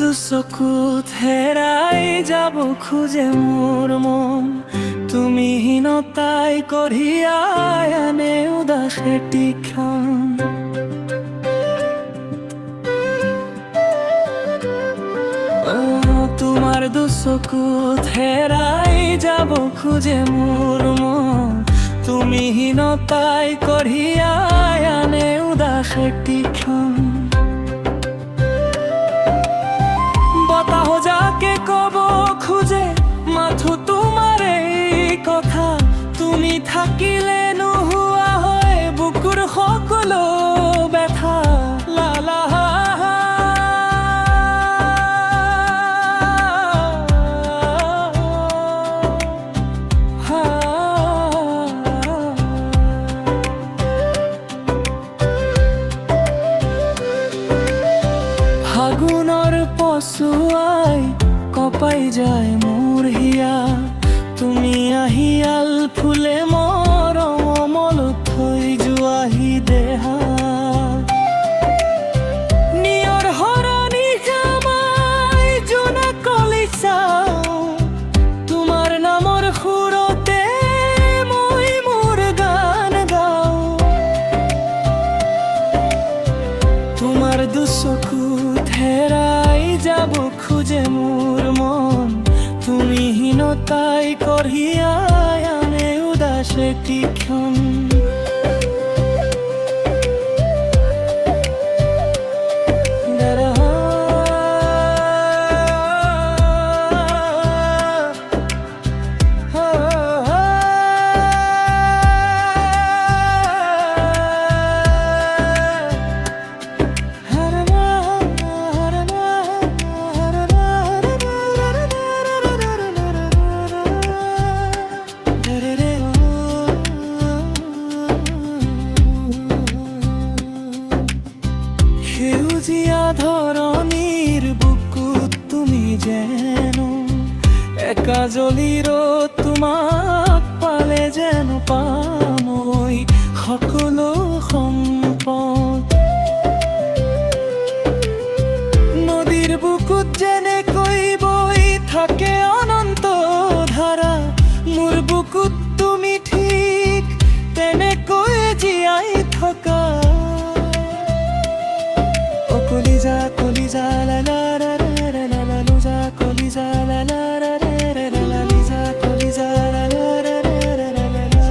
চকুত হেৰাই যাব খোজে মোৰ মন, তুমি হীনতাই কঢ়িয়াই আনে উদাস এটিখন। তোমাৰ চকুত হেৰাই যাব খোজে মোৰ মন, তুমি হীনতাই কঢ়িয়াই আনে উদাস এটিখন। বতাহ যাকে কব খোজে মাথো তোমাৰ এই কথা, তুমি থাকিলে নোহোৱা হয় বুকুৰ সকলো ব্যথা। লালা ফাগুনৰ পছুৱাই কপাই যায় মোৰ হিয়া, তুমি আহিয়াল ফুলে মৰম অমলত থৈ যোৱাহি দেহা। নিয়ৰ হৰণি জামাই জোনা কলি চাওঁ, তোমাৰ নামৰ সুৰতে মই মোৰ গান গাওঁ। তোমাৰ চকুত হেৰাই যাব খোজে মোৰ মন, তুমি হীনতাই কঢ়িয়াই আনে উদাস এটিখন। সেউজীয়া ধৰণিৰ বুকুত তুমি যেন একা জ্বলিৰ, তোমাক পালে যেন পামৈ সকলো সম্পদ। নদীৰ বুকুত যেনেকৈ বৈ থাকে অনন্ত ধাৰা, মোৰ বুকুত তুমি ঠিক তেনেকৈ জীয়াই থকা। কলিজা কলিজা লা লা লা লা লা লা লুজা কলিজা লা লা লা লা লা লা লিজা কলিজা লা লা লা লা লা লা।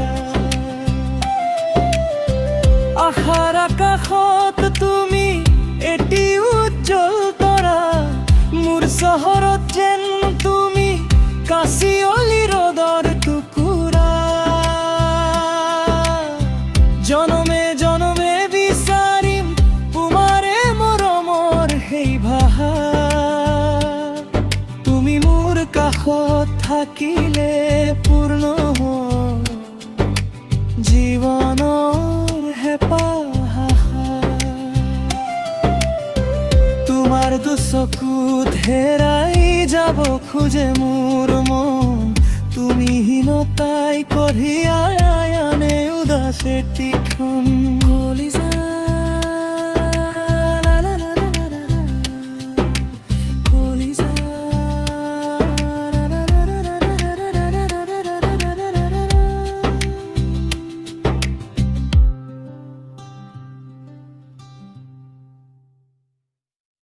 আশাৰ আকাশত তুমি এটি উজ্জ্বল তৰা, মোৰ চহৰত যেন তুমি কাঁচিয়লি ৰ'দৰ টুকুৰা। জনমে জনমে বিচাৰিম তোমাৰে মৰমৰ সেই ভাষা, তুমি মোৰ কাষত থাকিলে পূৰ্ণ হয় জীৱনৰ হেঁপাহ। তোমাৰ চকুত হেৰাই যাব খোজে মোৰ মন, তুমি হীনতাই কঢ়িয়াই আনে উদাস এটিখন।